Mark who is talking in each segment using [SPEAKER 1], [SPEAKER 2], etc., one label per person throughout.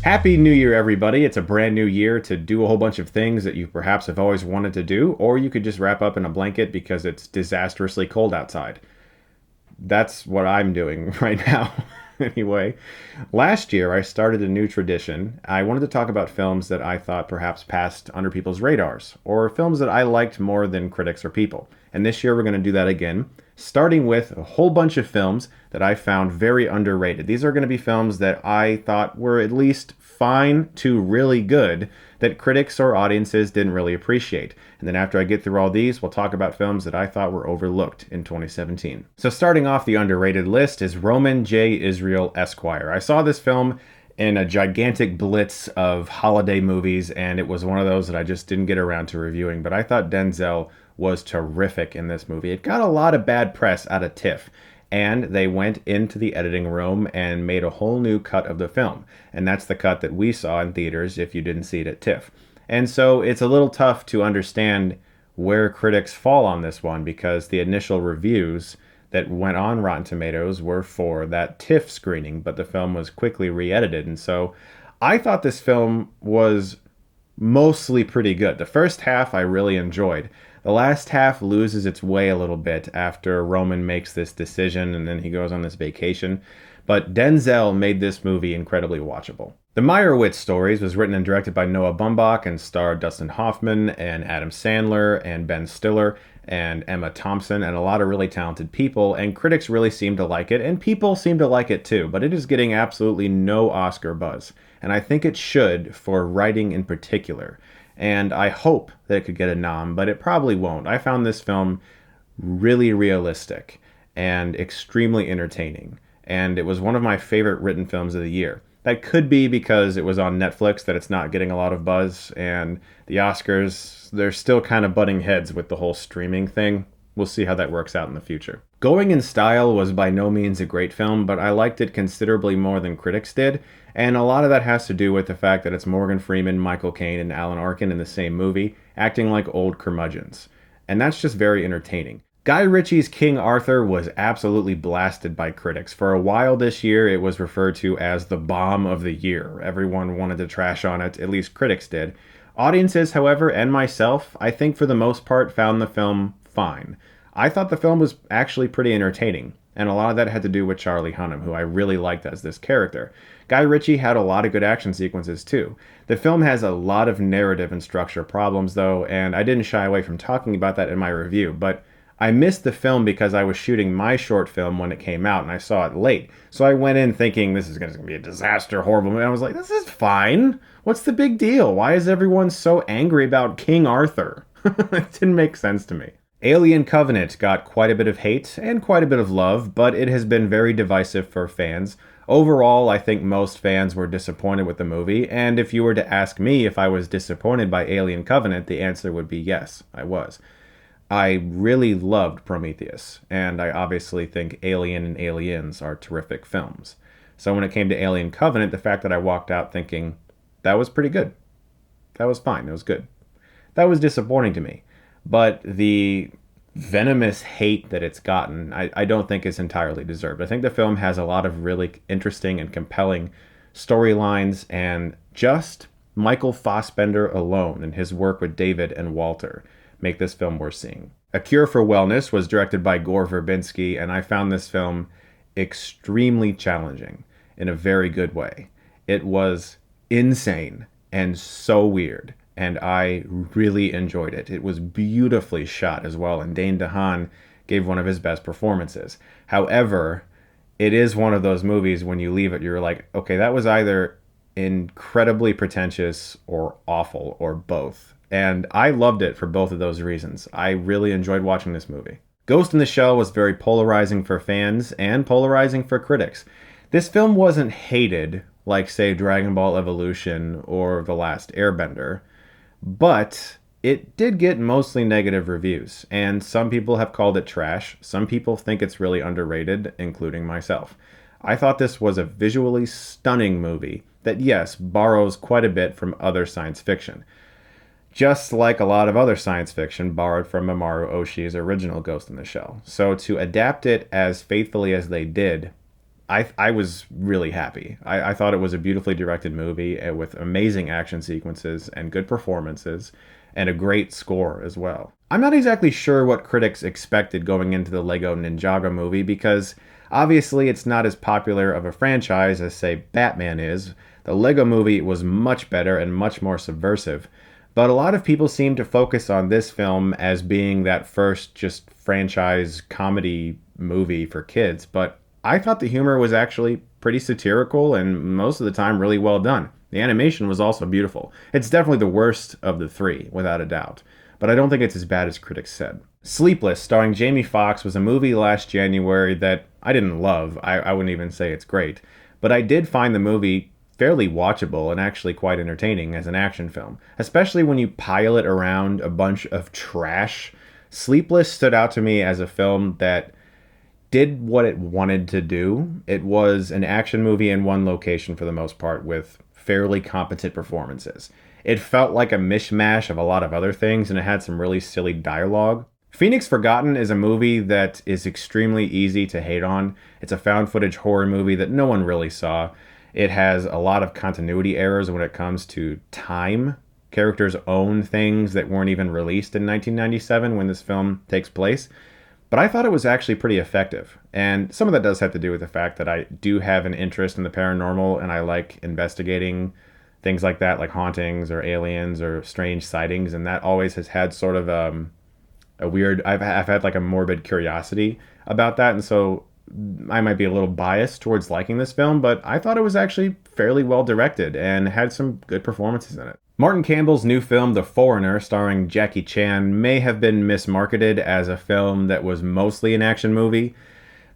[SPEAKER 1] Happy New Year, everybody. It's a brand new year to do a whole bunch of things that you perhaps have always wanted to do, or you could just wrap up in a blanket because it's disastrously cold outside. That's what I'm doing right now. Anyway, last year I started a new tradition. I wanted to talk about films that I thought perhaps passed under people's radars, or films that I liked more than critics or people. And this year we're going to do that again, starting with a whole bunch of films that I found very underrated. These are going to be films that I thought were at least fine to really good that critics or audiences didn't really appreciate. And then after I get through all these, we'll talk about films that I thought were overlooked in 2017. So starting off the underrated list is Roman J. Israel Esquire. I saw this film in a gigantic blitz of holiday movies, and it was one of those that I just didn't get around to reviewing, but I thought Denzel was terrific in this movie. It got a lot of bad press out of TIFF, and they went into the editing room and made a whole new cut of the film. And that's the cut that we saw in theaters if you didn't see it at TIFF. And so it's a little tough to understand where critics fall on this one because the initial reviews that went on Rotten Tomatoes were for that TIFF screening, but the film was quickly re-edited. And so I thought this film was mostly pretty good. The first half I really enjoyed. The last half loses its way a little bit after Roman makes this decision and then he goes on this vacation. But Denzel made this movie incredibly watchable. The Meyerowitz Stories was written and directed by Noah Baumbach and starred Dustin Hoffman and Adam Sandler and Ben Stiller and Emma Thompson and a lot of really talented people, and critics really seem to like it, and people seem to like it too, but it is getting absolutely no Oscar buzz. And I think it should for writing in particular. And I hope that it could get a nom, but it probably won't. I found this film really realistic and extremely entertaining, and it was one of my favorite written films of the year. That could be because it was on Netflix that it's not getting a lot of buzz, and the Oscars, they're still kind of butting heads with the whole streaming thing. We'll see how that works out in the future. Going in Style was by no means a great film, but I liked it considerably more than critics did, and a lot of that has to do with the fact that it's Morgan Freeman, Michael Caine, and Alan Arkin in the same movie, acting like old curmudgeons. And that's just very entertaining. Guy Ritchie's King Arthur was absolutely blasted by critics. For a while this year, it was referred to as the bomb of the year. Everyone wanted to trash on it, at least critics did. Audiences, however, and myself, I think for the most part found the film fine. I thought the film was actually pretty entertaining, and a lot of that had to do with Charlie Hunnam, who I really liked as this character. Guy Ritchie had a lot of good action sequences too. The film has a lot of narrative and structure problems though, and I didn't shy away from talking about that in my review, but I missed the film because I was shooting my short film when it came out and I saw it late. So I went in thinking this is going to be a disaster, horrible movie. And I was like, this is fine. What's the big deal? Why is everyone so angry about King Arthur? It didn't make sense to me. Alien Covenant got quite a bit of hate and quite a bit of love, but it has been very divisive for fans. Overall, I think most fans were disappointed with the movie, and if you were to ask me if I was disappointed by Alien Covenant, the answer would be yes, I was. I really loved Prometheus, and I obviously think Alien and Aliens are terrific films. So when it came to Alien Covenant, the fact that I walked out thinking, that was pretty good. That was fine, it was good. That was disappointing to me. But the venomous hate that it's gotten, I don't think is entirely deserved. I think the film has a lot of really interesting and compelling storylines, and just Michael Fassbender alone and his work with David and Walter make this film worth seeing. A Cure for Wellness was directed by Gore Verbinski, and I found this film extremely challenging in a very good way. It was insane and so weird, and I really enjoyed it. It was beautifully shot as well, and Dane DeHaan gave one of his best performances. However, it is one of those movies when you leave it, you're like, okay, that was either incredibly pretentious or awful or both. And I loved it for both of those reasons. I really enjoyed watching this movie. Ghost in the Shell was very polarizing for fans and polarizing for critics. This film wasn't hated like, say, Dragon Ball Evolution or The Last Airbender, but it did get mostly negative reviews, and some people have called it trash. Some people think it's really underrated, including myself. I thought this was a visually stunning movie that, yes, borrows quite a bit from other science fiction. Just like a lot of other science fiction borrowed from Mamoru Oshii's original Ghost in the Shell. So to adapt it as faithfully as they did I was really happy. I thought it was a beautifully directed movie with amazing action sequences and good performances and a great score as well. I'm not exactly sure what critics expected going into the Lego Ninjago movie because obviously it's not as popular of a franchise as, say, Batman is. The Lego movie was much better and much more subversive. But a lot of people seem to focus on this film as being that first just franchise comedy movie for kids. But I thought the humor was actually pretty satirical and most of the time really well done. The animation was also beautiful. It's definitely the worst of the three, without a doubt. But I don't think it's as bad as critics said. Sleepless, starring Jamie Foxx, was a movie last January that I didn't love. I wouldn't even say it's great. But I did find the movie fairly watchable and actually quite entertaining as an action film, especially when you pile it around a bunch of trash. Sleepless stood out to me as a film that did what it wanted to do. It was an action movie in one location for the most part with fairly competent performances. It felt like a mishmash of a lot of other things and it had some really silly dialogue. Phoenix Forgotten is a movie that is extremely easy to hate on. It's a found footage horror movie that no one really saw. It has a lot of continuity errors when it comes to time. Characters own things that weren't even released in 1997 when this film takes place. But I thought it was actually pretty effective. And some of that does have to do with the fact that I do have an interest in the paranormal and I like investigating things like that, like hauntings or aliens or strange sightings. And that always has had sort of a weird, I've had like a morbid curiosity about that. And so I might be a little biased towards liking this film, but I thought it was actually fairly well directed and had some good performances in it. Martin Campbell's new film, The Foreigner, starring Jackie Chan, may have been mismarketed as a film that was mostly an action movie,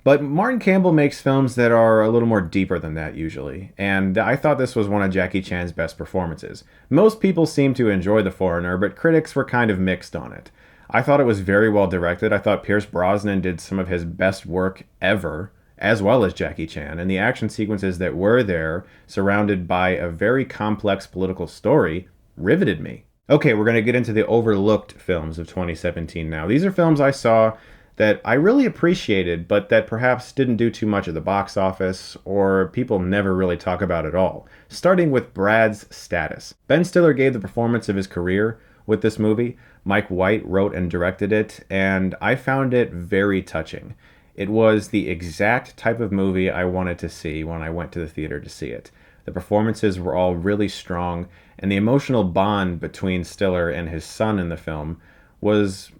[SPEAKER 1] but Martin Campbell makes films that are a little more deeper than that usually, and I thought this was one of Jackie Chan's best performances. Most people seem to enjoy The Foreigner, but critics were kind of mixed on it. I thought it was very well directed. I thought Pierce Brosnan did some of his best work ever, as well as Jackie Chan, and the action sequences that were there, surrounded by a very complex political story, riveted me. Okay, we're going to get into the overlooked films of 2017 now. These are films I saw that I really appreciated, but that perhaps didn't do too much at the box office, or people never really talk about at all. Starting with Brad's Status. Ben Stiller gave the performance of his career with this movie. Mike White wrote and directed it, and I found it very touching. It was the exact type of movie I wanted to see when I went to the theater to see it. The performances were all really strong, and the emotional bond between Stiller and his son in the film was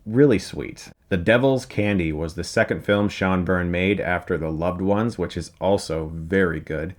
[SPEAKER 1] really sweet. The Devil's Candy was the second film Sean Byrne made after The Loved Ones, which is also very good.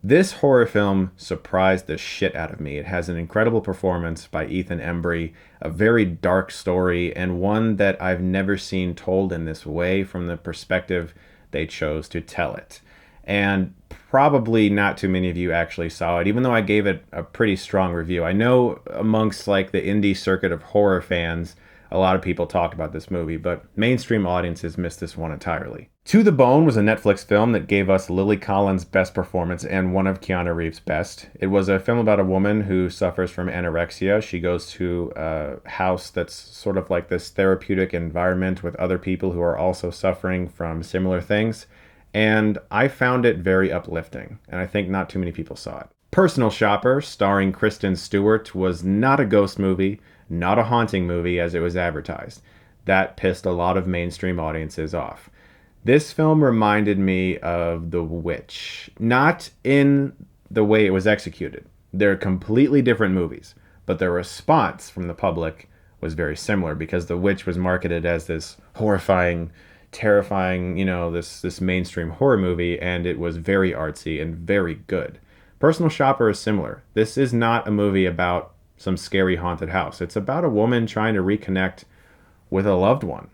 [SPEAKER 1] This horror film surprised the shit out of me. It has an incredible performance by Ethan Embry, a very dark story, and one that I've never seen told in this way from the perspective they chose to tell it. And probably not too many of you actually saw it, even though I gave it a pretty strong review. I know amongst like the indie circuit of horror fans, a lot of people talked about this movie, but mainstream audiences missed this one entirely. To the Bone was a Netflix film that gave us Lily Collins' best performance and one of Keanu Reeves' best. It was a film about a woman who suffers from anorexia. She goes to a house that's sort of like this therapeutic environment with other people who are also suffering from similar things. And I found it very uplifting, and I think not too many people saw it. Personal Shopper, starring Kristen Stewart, was not a ghost movie, not a haunting movie as it was advertised. That pissed a lot of mainstream audiences off. This film reminded me of The Witch, not in the way it was executed. They're completely different movies, but the response from the public was very similar because The Witch was marketed as this horrifying, terrifying, this mainstream horror movie, and it was very artsy and very good. Personal Shopper is similar. This is not a movie about some scary haunted house. It's about a woman trying to reconnect with a loved one.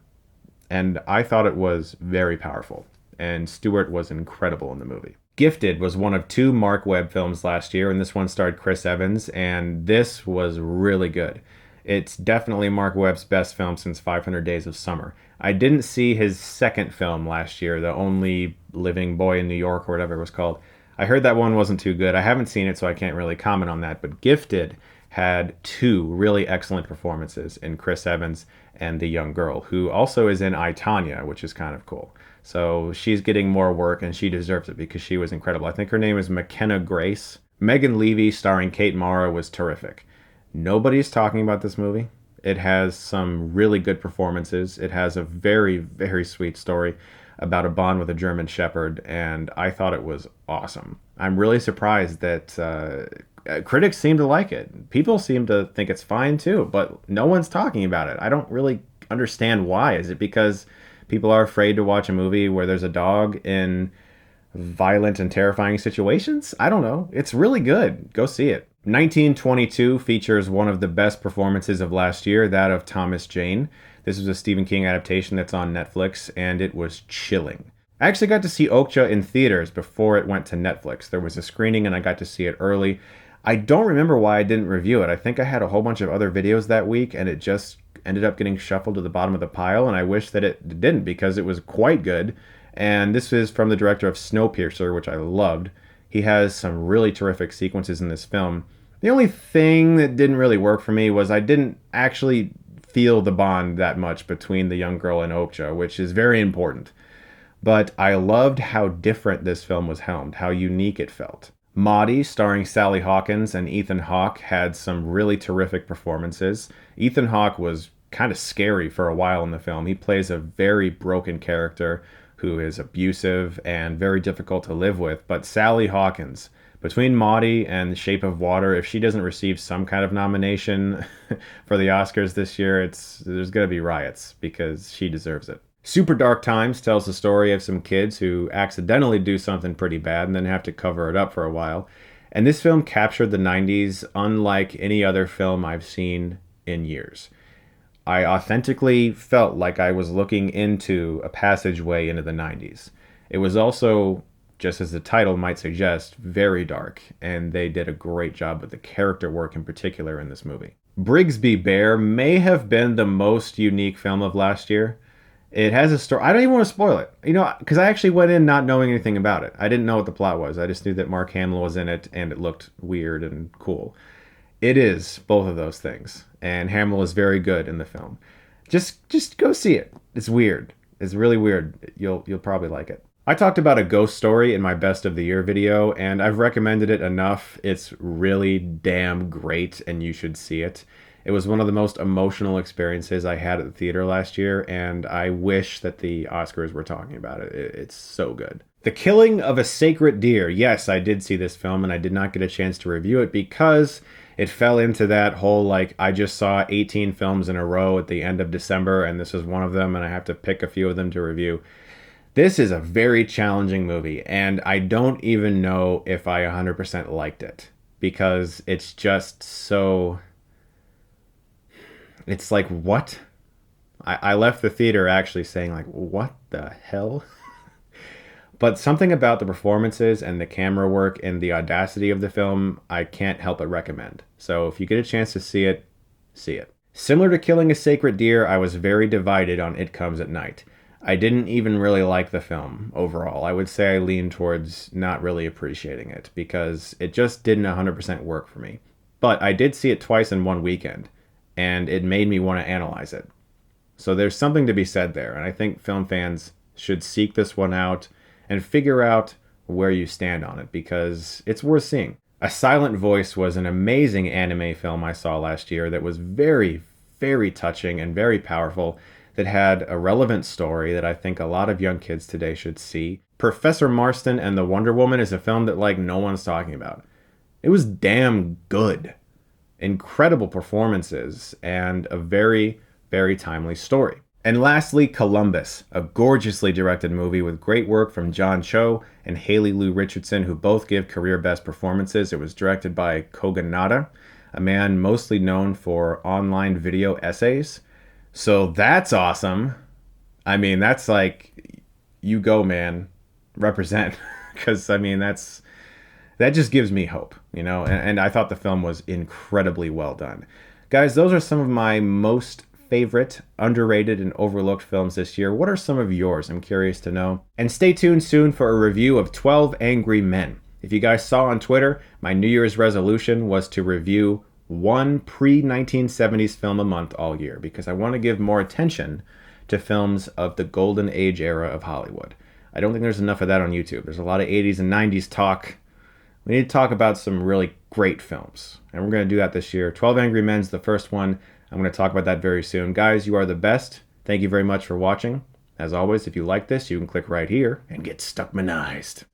[SPEAKER 1] And I thought it was very powerful. And Stewart was incredible in the movie. Gifted was one of two Mark Webb films last year, and this one starred Chris Evans, and this was really good. It's definitely Mark Webb's best film since 500 Days of Summer. I didn't see his second film last year, The Only Living Boy in New York, or whatever it was called. I heard that one wasn't too good. I haven't seen it, so I can't really comment on that. But Gifted had two really excellent performances in Chris Evans and the young girl, who also is in I, Tonya, which is kind of cool. So she's getting more work, and she deserves it because she was incredible. I think her name is McKenna Grace. Megan Levy, starring Kate Mara, was terrific. Nobody's talking about this movie. It has some really good performances. It has a very, very sweet story about a bond with a German Shepherd, and I thought it was awesome. I'm really surprised that critics seem to like it. People seem to think it's fine too, but no one's talking about it. I don't really understand why. Is it because people are afraid to watch a movie where there's a dog in violent and terrifying situations? I don't know. It's really good. Go see it. 1922 features one of the best performances of last year, that of Thomas Jane. This was a Stephen King adaptation that's on Netflix, and it was chilling. I actually got to see Okja in theaters before it went to Netflix. There was a screening, and I got to see it early. I don't remember why I didn't review it. I think I had a whole bunch of other videos that week, and it just ended up getting shuffled to the bottom of the pile, and I wish that it didn't because it was quite good. And this is from the director of Snowpiercer, which I loved. He has some really terrific sequences in this film. The only thing that didn't really work for me was I didn't actually feel the bond that much between the young girl and Okja, which is very important. But I loved how different this film was helmed, how unique it felt. Maudie, starring Sally Hawkins and Ethan Hawke, had some really terrific performances. Ethan Hawke was kind of scary for a while in the film. He plays a very broken character who is abusive and very difficult to live with. But Sally Hawkins, between Maudie and The Shape of Water, if she doesn't receive some kind of nomination for the Oscars this year, there's going to be riots because she deserves it. Super Dark Times tells the story of some kids who accidentally do something pretty bad and then have to cover it up for a while. And this film captured the 90s unlike any other film I've seen in years. I authentically felt like I was looking into a passageway into the 90s. It was also, just as the title might suggest, very dark, and they did a great job with the character work in particular in this movie. Brigsby Bear may have been the most unique film of last year. It has a story. I don't even want to spoil it, because I actually went in not knowing anything about it. I didn't know what the plot was. I just knew that Mark Hamill was in it, and it looked weird and cool. It is both of those things, and Hamill is very good in the film. Just go see it. It's weird. It's really weird. You'll probably like it. I talked about A Ghost Story in my Best of the Year video, and I've recommended it enough. It's really damn great, and you should see it. It was one of the most emotional experiences I had at the theater last year, and I wish that the Oscars were talking about it. It's so good. The Killing of a Sacred Deer. Yes, I did see this film, and I did not get a chance to review it because it fell into that whole, I just saw 18 films in a row at the end of December, and this is one of them, and I have to pick a few of them to review. This is a very challenging movie, and I don't even know if I 100% liked it, because it's just so... It's like, what? I left the theater actually saying, what the hell? But something about the performances and the camera work and the audacity of the film, I can't help but recommend. So if you get a chance to see it, see it. Similar to Killing a Sacred Deer, I was very divided on It Comes at Night. I didn't even really like the film overall. I would say I leaned towards not really appreciating it because it just didn't 100% work for me. But I did see it twice in one weekend, and it made me want to analyze it. So there's something to be said there, and I think film fans should seek this one out and figure out where you stand on it because it's worth seeing. A Silent Voice was an amazing anime film I saw last year that was very, very touching and very powerful, that had a relevant story that I think a lot of young kids today should see. Professor Marston and the Wonder Woman is a film that no one's talking about. It was damn good. Incredible performances and a very, very timely story. And lastly, Columbus, a gorgeously directed movie with great work from John Cho and Haley Lou Richardson, who both give career best performances. It was directed by Kogonada, a man mostly known for online video essays. So that's awesome. I mean, that's you go, man, represent. Because, that just gives me hope, and I thought the film was incredibly well done. Guys, those are some of my most favorite, underrated, and overlooked films this year. What are some of yours? I'm curious to know. And stay tuned soon for a review of 12 Angry Men. If you guys saw on Twitter, my New Year's resolution was to review one pre-1970s film a month all year because I want to give more attention to films of the golden age era of Hollywood. I don't think there's enough of that on YouTube. There's a lot of 80s and 90s talk. We need to talk about some really great films. And we're going to do that this year. 12 Angry Men's the first one. I'm going to talk about that very soon. Guys, you are the best. Thank you very much for watching. As always, if you like this, you can click right here and get Stuckmanized.